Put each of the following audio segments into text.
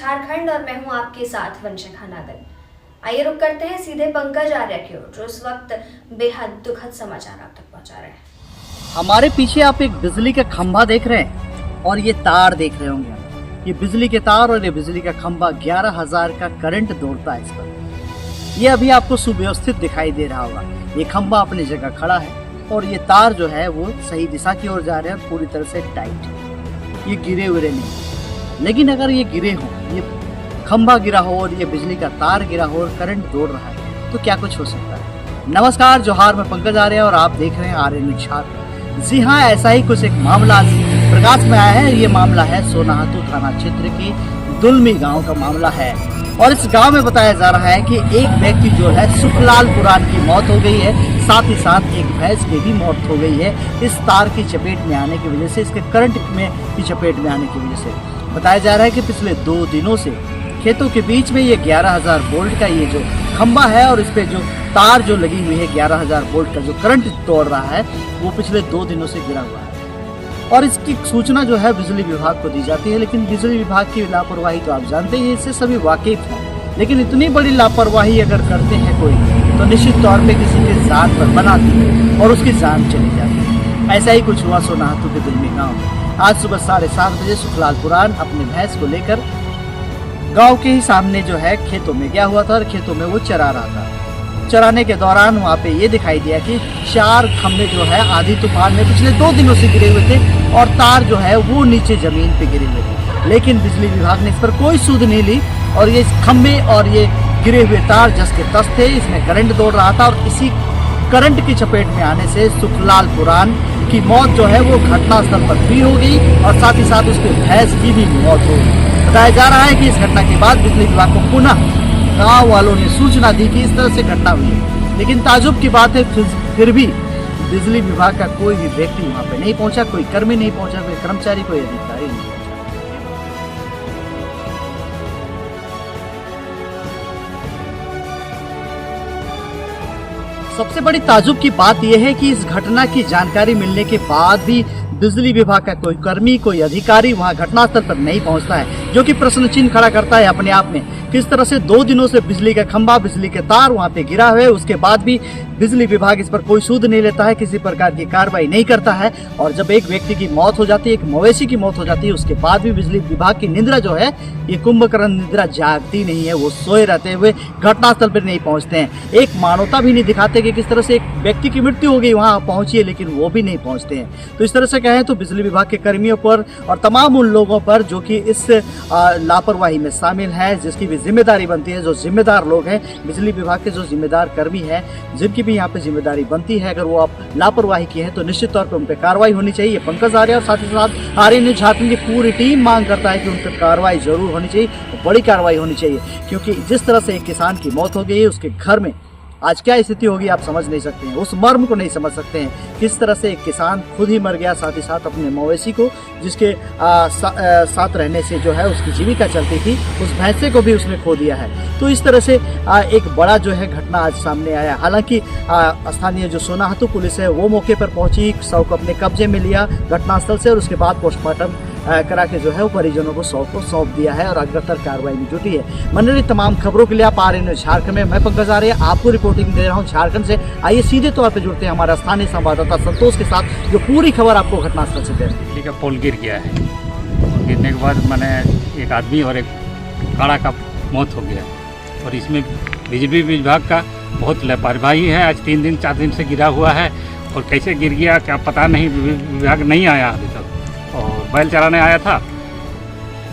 झारखंड और मैं हूं आपके साथ वंशिका नागल। आइए रुक करते हैं सीधे पंकज आर्य की ओर, जो इस वक्त बेहद दुखद समाचार आप तक पहुंचा रहे हैं। हमारे पीछे आप एक बिजली का खंभा देख रहे हैं और ये तार देख रहे होंगे। ये बिजली के तार और ये बिजली का खंभा 11,000 का करंट दौड़ता है इस पर। ये अभी आपको सुव्यवस्थित दिखाई दे रहा होगा। ये खंभा अपनी जगह खड़ा है और ये तार जो है वो सही दिशा की ओर जा रहे हैं और पूरी तरह से टाइट। ये गिरे हुए नहीं, लेकिन अगर ये गिरे हो, ये खंभा गिरा हो और ये बिजली का तार गिरा हो और करंट दौड़ रहा है, तो क्या कुछ हो सकता है। नमस्कार, जोहार, मैं पंकज आर्य और आप देख रहे हैं आर्य न्यूज झारखंड। जी हाँ, ऐसा ही कुछ एक मामला प्रकाश में आया है। ये मामला है सोनाहातू थाना क्षेत्र के दुलमी गांव का मामला है और इस गांव में बताया जा रहा है कि एक व्यक्ति जो है सुखलाल पुराण की मौत हो गई है, साथ ही साथ एक भैंस की भी मौत हो गई है इस तार की चपेट में आने की वजह से, इसके करंट में की चपेट में आने की वजह से। बताया जा रहा है कि पिछले 2 दिनों से खेतों के बीच में ये 11,000 वोल्ट का ये जो खंभा है और इस पे जो तार जो लगी हुई है 11,000 वोल्ट का जो करंट दौड़ रहा है, वो पिछले 2 दिनों से गिरा हुआ है और इसकी सूचना जो है बिजली विभाग को दी जाती है। लेकिन बिजली विभाग की लापरवाही तो आप जानते ही, इससे सभी वाकिफ हैं। लेकिन इतनी बड़ी लापरवाही अगर करते हैं कोई, तो निश्चित तौर पे किसी के जान पर बनाती है और उसकी जान चली जाती है। ऐसा ही कुछ हुआ सोनाहातू के दुलमी गाँव में। आज सुबह 7:30 बजे सुखलाल पुराण अपने भैंस को लेकर गांव के ही सामने जो है खेतों में गया हुआ था और खेतों में वो चरा रहा था। चराने के दौरान वहाँ पे ये दिखाई दिया कि 4 खंभे जो है आधी तूफान में पिछले 2 दिनों से गिरे हुए थे और तार जो है वो नीचे जमीन पे गिरे हुए थे। लेकिन बिजली विभाग ने इस पर कोई सुध नहीं ली और ये खंभे और ये गिरे हुए तार जस के तस थे। इसमें करंट दौड़ रहा था और इसी करंट की चपेट में आने से सुखलाल पुराण की मौत जो है वो घटनास्थल पर भी हो गई और साथ ही साथ उसके भैंस की भी मौत हो गई। बताया जा रहा है कि इस घटना के बाद बिजली विभाग को पुनः गांव वालों ने सूचना दी कि इस तरह से घटना हुई है। लेकिन ताजुब की बात है, फिर भी बिजली विभाग का कोई भी व्यक्ति वहां पे नहीं पहुंचा, कोई कर्मी नहीं पहुंचा, कोई कर्मचारी, कोई अधिकारी नहीं पहुंचा। सबसे बड़ी ताजुब की बात यह है कि इस घटना की जानकारी मिलने के बाद भी बिजली विभाग का कोई कर्मी, कोई अधिकारी वहां घटनास्थल पर नहीं पहुंचता है, जो कि प्रश्न चिन्ह खड़ा करता है अपने आप में। किस तरह से 2 दिनों से बिजली का खंभा, बिजली के तार वहां पे गिरा हुआ है, उसके बाद भी बिजली विभाग इस पर कोई सुध नहीं लेता है, किसी प्रकार की कार्रवाई नहीं करता है। और जब एक व्यक्ति की मौत हो जाती है, एक मवेशी की मौत हो जाती है, उसके बाद भी बिजली विभाग की निद्रा जो है, ये कुंभकर्ण निद्रा जागती नहीं है। वो सोए रहते हुए घटनास्थल पर नहीं पहुंचते हैं, एक मानवता भी नहीं दिखाते कि किस तरह से एक व्यक्ति की मृत्यु हो गई, वहां पहुंची, लेकिन वो भी नहीं पहुंचते हैं। तो इस तरह से कहें तो बिजली विभाग के कर्मियों पर और तमाम उन लोगों पर जो कि इस लापरवाही में शामिल है, जिसकी भी जिम्मेदारी बनती है, जो जिम्मेदार लोग हैं, बिजली विभाग के जो जिम्मेदार कर्मी हैं, जिनकी भी यहाँ पे जिम्मेदारी बनती है, अगर वो आप लापरवाही की है तो निश्चित तौर पर उन पर कार्रवाई होनी चाहिए। पंकज आर्य और साथ ही साथ आर्य न्यूज झारखंड की पूरी टीम मांग करता है कि उन पर कार्रवाई जरूर होनी चाहिए, बड़ी कार्रवाई होनी चाहिए, क्योंकि जिस तरह से एक किसान की मौत हो गई है, उसके घर में आज क्या स्थिति होगी आप समझ नहीं सकते हैं, उस मर्म को नहीं समझ सकते हैं। किस तरह से एक किसान खुद ही मर गया, साथ ही साथ अपने मवेशी को, जिसके साथ रहने से जो है उसकी जीविका चलती थी, उस भैंसे को भी उसने खो दिया है। तो इस तरह से एक बड़ा जो है घटना आज सामने आया। हालांकि स्थानीय जो सोनाहातू पुलिस है वो मौके पर पहुंची, शव को अपने कब्जे में लिया घटनास्थल से और उसके बाद पोस्टमार्टम करा के जो है वो परिजनों को सौंप दिया है और अग्रतर कार्रवाई में जुटी है। मंडली, तमाम खबरों के लिए आप आर्य न्यूज झारखंड में, मैं पंकज आर्य आपको रिपोर्टिंग दे रहा हूँ झारखंड से। आइए सीधे तौर पे जुड़ते हैं हमारे स्थानीय संवाददाता संतोष के साथ, जो पूरी खबर आपको घटनास्थल से दे रहे हैं। ठीक है, पोल गिर गया है। गिरने के बाद मैंने एक आदमी और एक गाड़ा का मौत हो गया और इसमें बिजली विभाग का बहुत लापरवाही है। आज 3 दिन 4 दिन से गिरा हुआ है और कैसे गिर गया क्या पता नहीं, विभाग नहीं आया अभी तक। और बैल चराने आया था,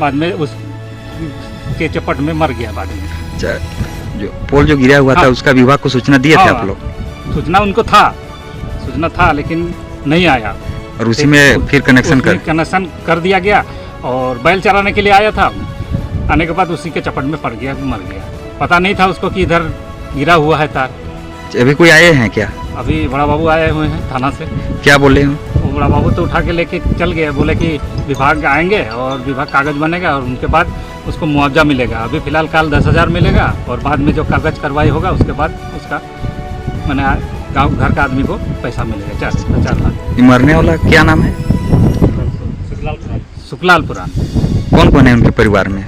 बाद में उसके चपट में मर गया बाद में। अच्छा, जो पोल जो गिरा हुआ था उसका विभाग को सूचना दिए थे आप लोग? सूचना उनको था लेकिन नहीं आया और उसी में फिर कनेक्शन कर दिया गया और बैल चराने के लिए आया था। आने के बाद उसी के चपट में पड़ गया, मर गया। पता नहीं था उसको कि इधर गिरा हुआ है तार। अभी कोई आए हैं क्या? अभी बड़ा बाबू आए हुए हैं थाना से। क्या बोले हैं? वो बड़ा बाबू तो उठा के लेके चल गए, बोले कि विभाग आएंगे और विभाग कागज बनेगा और उनके बाद उसको मुआवजा मिलेगा। अभी फिलहाल कल 10,000 मिलेगा और बाद में जो कागज कार्रवाई होगा उसके बाद उसका मैंने गाँव घर का आदमी को पैसा मिलेगा 4 लाख। मरने वाला क्या नाम है? सुखलाल पुराण। कौन कौन है उनके परिवार में?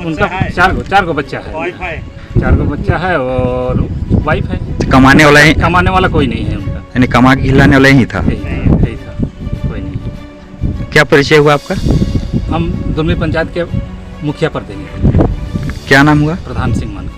उनका चार गो बच्चा है, 4 गो बच्चा है और वाइफ है। कमाने वाला कमाने वाला कोई नहीं है उनका, यानी कमा के खिलाने वाला ही था। यही था, कोई नहीं। क्या परिचय हुआ आपका? हम दुर्मी पंचायत के मुखिया पर देंगे, क्या नाम हुआ? प्रधान सिंह मान।